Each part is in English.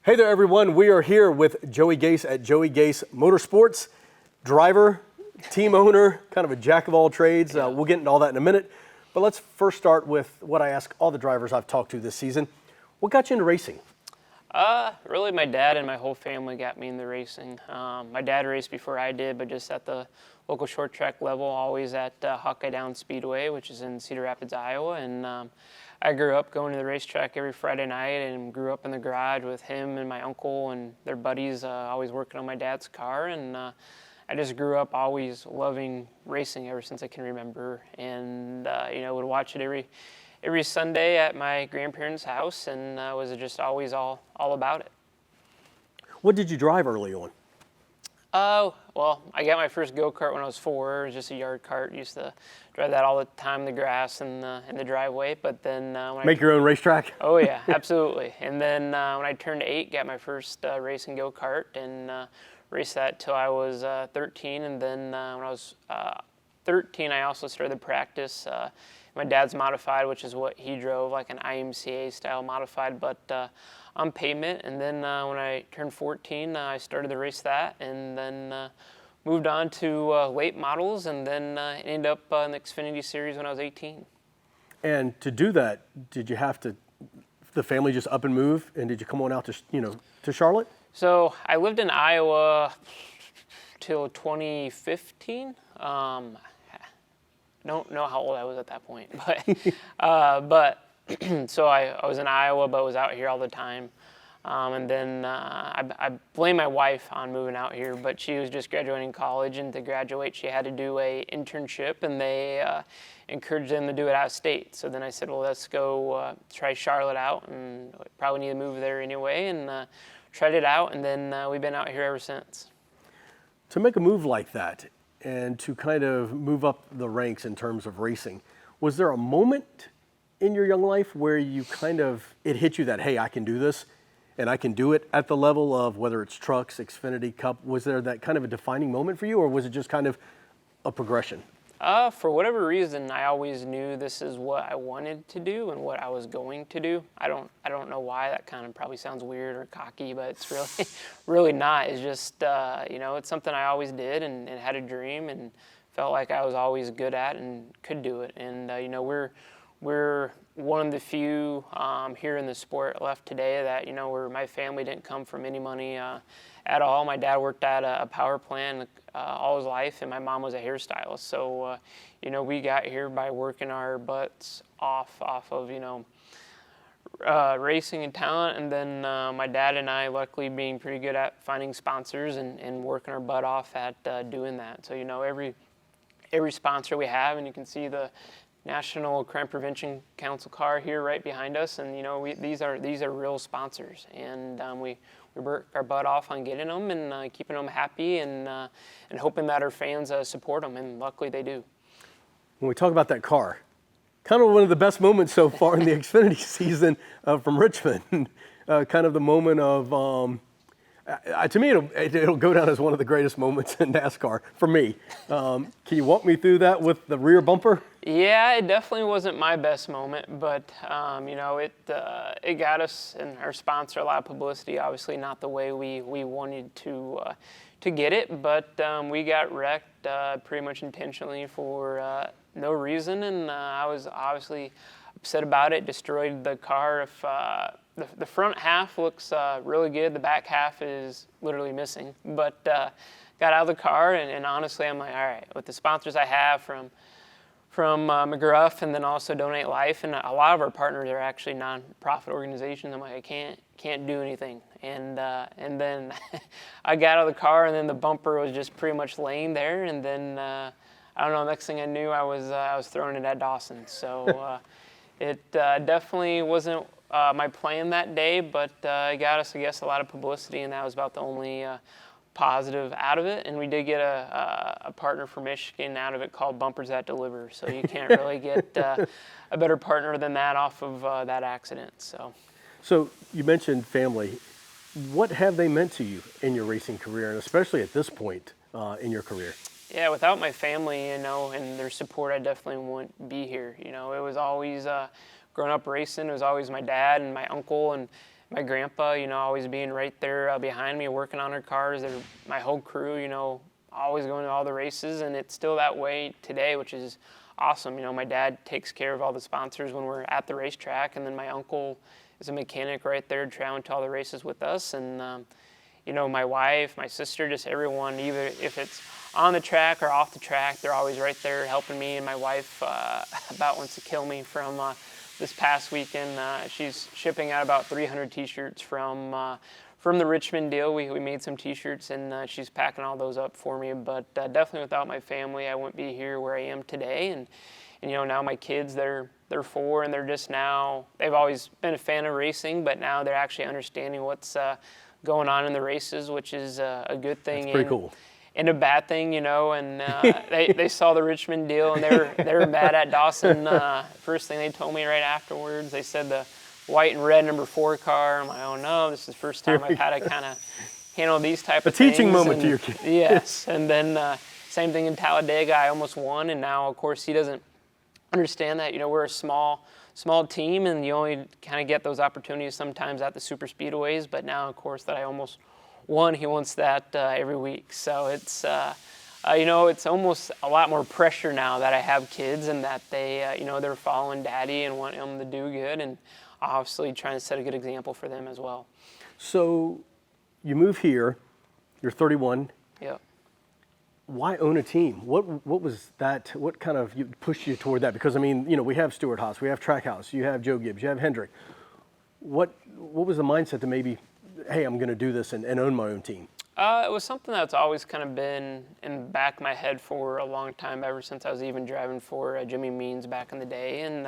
Hey there, everyone. We are here with Joey Gase at Joey Gase Motorsports, driver, team owner, kind of a jack of all trades. We'll get into all that in a minute. But let's first start with what I ask all the drivers I've talked to this season. What got you into racing? Really my dad and my whole family got me into racing. My dad raced before I did, but just at the local short track level, always at Hawkeye Downs Speedway, which is in Cedar Rapids, Iowa. And I grew up going to the racetrack every Friday night and grew up in the garage with him and my uncle and their buddies, always working on my dad's car. And I just grew up always loving racing ever since I can remember. And, would watch it every Sunday at my grandparents' house, and was just always all about it. What did you drive early on? Oh, well, I got my first go-kart when I was 4. It was just a yard cart. Used to drive that all the time in the grass and in the driveway. But then Make your own racetrack? Oh, yeah, absolutely. And then when I turned 8, got my first racing go-kart and raced that till I was 13. And then when I was 13, I also started practice. My dad's modified, which is what he drove, like an IMCA style modified, but on pavement. And then when I turned 14, I started to race that, and then moved on to late models, and then ended up in the Xfinity series when I was 18. And to do that, did you have to, the family just up and move, and did you come on out to Charlotte? So I lived in Iowa till 2015. Don't know how old I was at that point, but so I was in Iowa, but was out here all the time. And then I blame my wife on moving out here, but she was just graduating college, and to graduate she had to do a internship, and they encouraged them to do it out of state. So then I said, well, let's go try Charlotte out, and probably need to move there anyway, and tried it out, and then we've been out here ever since. To make a move like that, and to kind of move up the ranks in terms of racing, was there a moment in your young life where you it hit you that, hey, I can do this, and I can do it at the level of whether it's trucks, Xfinity, Cup? Was there that kind of a defining moment for you, or was it just kind of a progression? For whatever reason, I always knew this is what I wanted to do and what I was going to do. I don't know why. That kind of probably sounds weird or cocky, but it's really, really not. It's just, it's something I always did and had a dream and felt like I was always good at and could do it. And, we're one of the few here in the sport left today that, where my family didn't come from any money at all. My dad worked at a power plant all his life, and my mom was a hairstylist. So, we got here by working our butts off of, racing and talent. And then my dad and I, luckily, being pretty good at finding sponsors and working our butt off at doing that. So, every sponsor we have, and you can see the National Crime Prevention Council car here right behind us, and these are real sponsors, and we work our butt off on getting them and keeping them happy and hoping that our fans support them, and luckily they do. When we talk about that car, kind of one of the best moments so far in the Xfinity season from Richmond, kind of the moment of, to me, it'll go down as one of the greatest moments in NASCAR for me. Can you walk me through that with the rear bumper? Yeah, it definitely wasn't my best moment, but it got us and our sponsor a lot of publicity. Obviously, not the way we wanted to get it, but we got wrecked pretty much intentionally for no reason, and I was obviously upset about it. Destroyed the car. If the front half looks really good, the back half is literally missing. But got out of the car, and honestly, I'm like, all right, with the sponsors I have from McGruff, and then also Donate Life, and a lot of our partners are actually non-profit organizations. I'm like, I can't do anything, and then I got out of the car, and then the bumper was just pretty much laying there, and then I don't know. Next thing I knew, I was throwing it at Dawson. So it definitely wasn't my plan that day, but it got us, I guess, a lot of publicity, and that was about the only positive out of it. And we did get a partner from Michigan out of it called Bumpers That Deliver. So you can't really get a better partner than that off of that accident. So you mentioned family. What have they meant to you in your racing career, and especially at this point in your career? Yeah, without my family, and their support, I definitely wouldn't be here. It was always growing up racing. It was always my dad and my uncle and my grandpa, always being right there behind me, working on our cars. My whole crew, always going to all the races, and it's still that way today, which is awesome. My dad takes care of all the sponsors when we're at the racetrack, and then my uncle is a mechanic right there traveling to all the races with us. And, my wife, my sister, just everyone, either if it's on the track or off the track, they're always right there helping me. And my wife about wants to kill me from this past weekend. She's shipping out about 300 T-shirts from the Richmond deal. We made some T-shirts, and she's packing all those up for me. But definitely without my family, I wouldn't be here where I am today. And now my kids, they're 4, and they're just now, they've always been a fan of racing, but now they're actually understanding what's going on in the races, which is a good thing. That's pretty cool. And a bad thing, and they saw the Richmond deal, and they were mad at Dawson. First thing they told me right afterwards, they said the white and red number 4 car. I'm like, oh no, this is the first time I've had to kind of handle these type of things. A teaching moment to your kid. Yes, and then same thing in Talladega. I almost won, and now of course he doesn't understand that we're a small team, and you only kind of get those opportunities sometimes at the super speedways. But now, of course, that I almost won, he wants that every week. So it's it's almost a lot more pressure now that I have kids, and that they they're following daddy and want him to do good, and obviously trying to set a good example for them as well. So you move here, you're 31. Yep. Why own a team? What was that? What kind of pushed you toward that? Because we have Stewart Haas, we have Trackhouse, you have Joe Gibbs, you have Hendrick. What was the mindset to maybe, hey, I'm going to do this and own my own team? It was something that's always kind of been in the back of my head for a long time, ever since I was even driving for Jimmy Means back in the day, and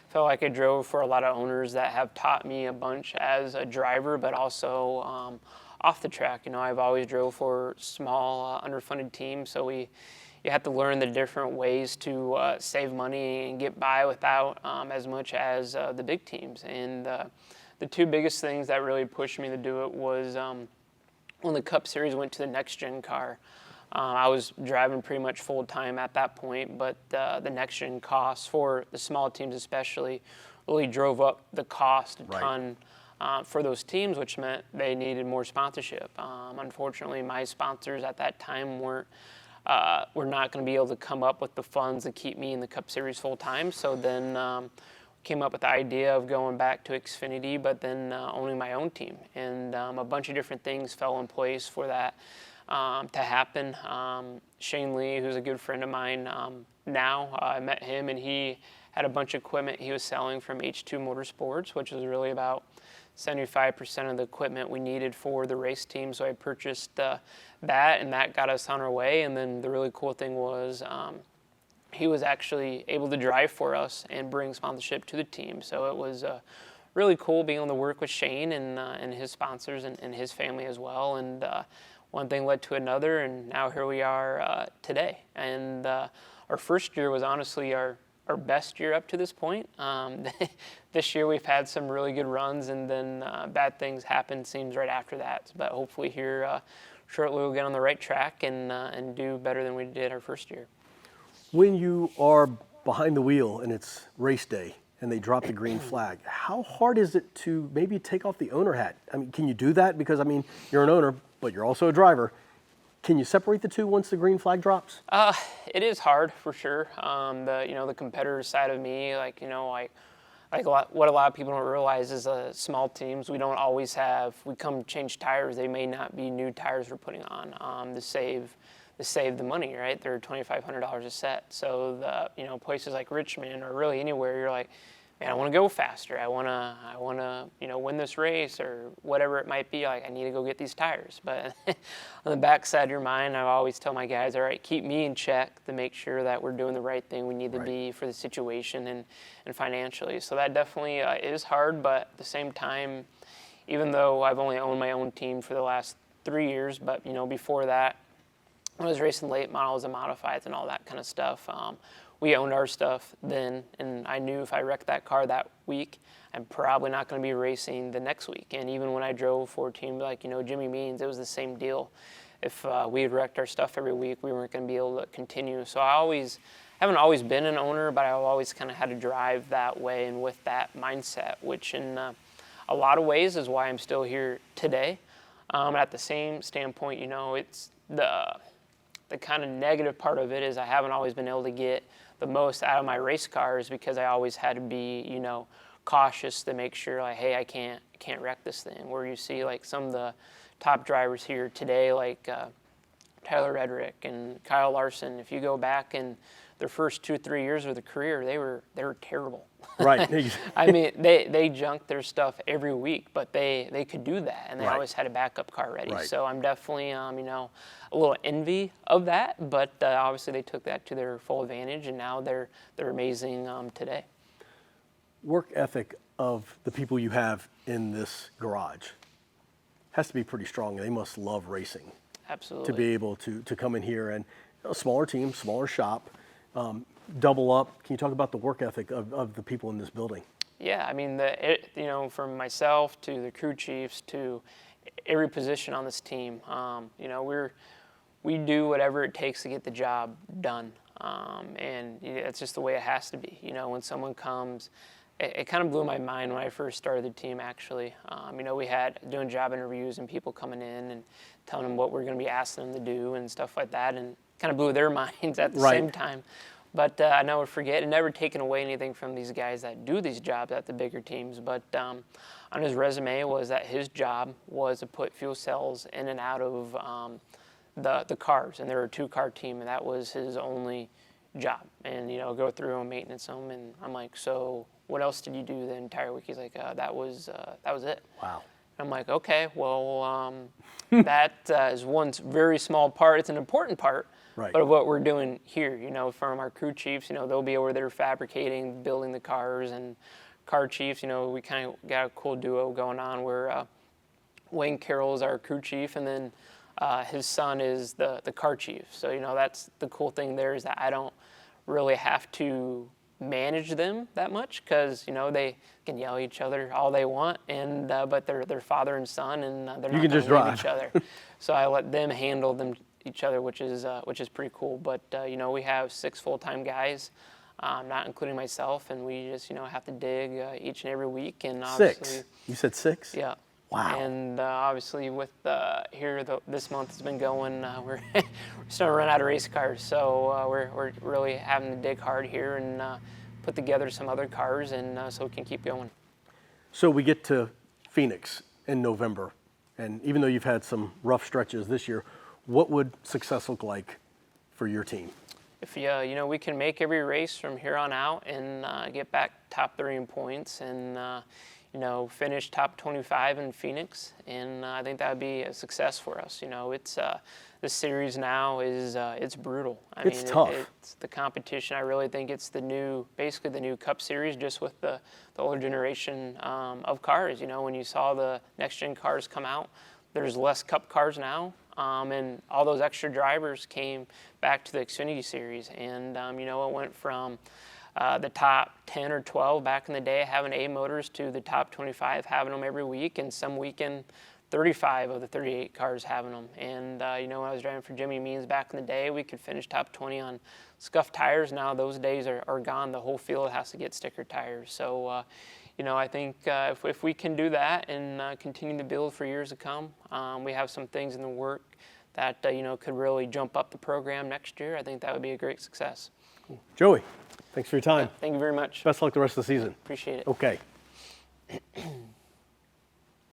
felt like I drove for a lot of owners that have taught me a bunch as a driver, but also off the track. I've always drove for small, underfunded teams, so you have to learn the different ways to save money and get by without as much as the big teams. And the 2 biggest things that really pushed me to do it was when the Cup Series went to the next-gen car. I was driving pretty much full-time at that point, but the next-gen costs for the small teams especially really drove up the cost a ton. For those teams, which meant they needed more sponsorship. Unfortunately, my sponsors at that time were not going to be able to come up with the funds to keep me in the Cup Series full time. So then came up with the idea of going back to Xfinity, but then owning my own team. And a bunch of different things fell in place for that to happen. Shane Lee, who's a good friend of mine now, I met him, and he had a bunch of equipment he was selling from H2 Motorsports, which was really about 75% of the equipment we needed for the race team. So I purchased that, and that got us on our way. And then the really cool thing was he was actually able to drive for us and bring sponsorship to the team. So it was really cool being able to work with Shane and his sponsors and his family as well. And one thing led to another, and now here we are today. And our first year was honestly our best year up to this point. This year we've had some really good runs, and then bad things happened, seems, right after that. But hopefully here shortly we'll get on the right track and do better than we did our first year. When you are behind the wheel and it's race day and they drop the green flag, how hard is it to maybe take off the owner hat? Can you do that? Because you're an owner, but you're also a driver. Can you separate the two once the green flag drops? It is hard for sure. The competitor side of me, what a lot of people don't realize is small teams, we don't always have. We come change tires. They may not be new tires we're putting on to save the money, right? They're $2,500 a set. So the places like Richmond or really anywhere, you're like, man, I want to go faster. I want to win this race or whatever it might be. Like, I need to go get these tires. But on the backside of your mind, I always tell my guys, all right, keep me in check to make sure that we're doing the right thing we need to be for the situation and financially. So that definitely is hard. But at the same time, even though I've only owned my own team for the last 3 years, but before that, when I was racing late models and modifieds and all that kind of stuff, we owned our stuff then, and I knew if I wrecked that car that week, I'm probably not going to be racing the next week. And even when I drove for a team like Jimmy Means, it was the same deal. If we had wrecked our stuff every week, we weren't going to be able to continue. So I haven't always been an owner, but I've always kind of had to drive that way and with that mindset, which in a lot of ways is why I'm still here today. At the same standpoint, you know, it's the kind of negative part of it is I haven't always been able to get the most out of my race cars because I always had to be, you know, cautious to make sure, like, hey, I can't wreck this thing. Where you see like some of the top drivers here today, like Tyler Reddick and Kyle Larson, if you go back in their first 2-3 years of the career, they were terrible. Right. I mean, they junked their stuff every week, but they could do that, and they Right. always had a backup car ready. Right. So I'm definitely, you know, a little envy of that, but obviously they took that to their full advantage, and now they're amazing today. Work ethic of the people you have in this garage has to be pretty strong. They must love racing Absolutely. to be able to come in here and a smaller team, smaller shop, double up. Can you talk about the work ethic of the people in this building? Yeah, I mean, you know, from myself to the crew chiefs to every position on this team, you know, we do whatever it takes to get the job done, and it's just the way it has to be. You know, when someone comes, it kind of blew my mind when I first started the team. Actually, you know, we had doing job interviews and people coming in and telling them what we're going to be asking them to do and stuff like that, and kind of blew their minds at the Right. same time. But I never forget, and never taken away anything from these guys that do these jobs at the bigger teams. But on his resume was that his job was to put fuel cells in and out of the cars, and they were a 2-car team, and that was his only job. And you know, go through and maintenance them. And I'm like, so what else did you do the entire week? He's like, that was it. Wow. I'm like, okay, well, that is one very small part. It's an important part, Right. but of what we're doing here, you know, from our crew chiefs, you know, they'll be over there fabricating, building the cars, and car chiefs, you know, we kind of got a cool duo going on where Wayne Carroll is our crew chief, and then his son is the car chief. So, you know, that's the cool thing there is that I don't really have to manage them that much because, you know, they can yell at each other all they want, and but they're father and son, and they're not can going just to leave drive. each other. So I let them handle each other, which is pretty cool. But you know, we have 6 full-time guys, not including myself, and we just, you know, have to dig each and every week. And obviously, 6. You said 6? yeah. Wow. And obviously, with this month has been going, we're starting to run out of race cars, so we're really having to dig hard here and put together some other cars, and so we can keep going. So we get to Phoenix in November, and even though you've had some rough stretches this year, what would success look like for your team? If you know, we can make every race from here on out and get back top 3 in points, and you know, finish top 25 in Phoenix, and I think that would be a success for us. You know, it's this series now is it's brutal. It's tough. It's the competition. I really think it's basically the new Cup Series, just with the older generation of cars. You know, when you saw the next gen cars come out, there's less Cup cars now, and all those extra drivers came back to the Xfinity Series, and you know, it went from the top 10 or 12 back in the day having A motors to the top 25 having them every week, and some weekend 35 of the 38 cars having them. And you know, when I was driving for Jimmy Means back in the day, we could finish top 20 on scuffed tires. Now those days are gone. The whole field has to get sticker tires. So you know, I think if we can do that and continue to build for years to come, we have some things in the work that you know, could really jump up the program next year. I think that would be a great success. Cool. Joey, thanks for your time. Thank you very much. Best of luck the rest of the season. Appreciate it. Okay.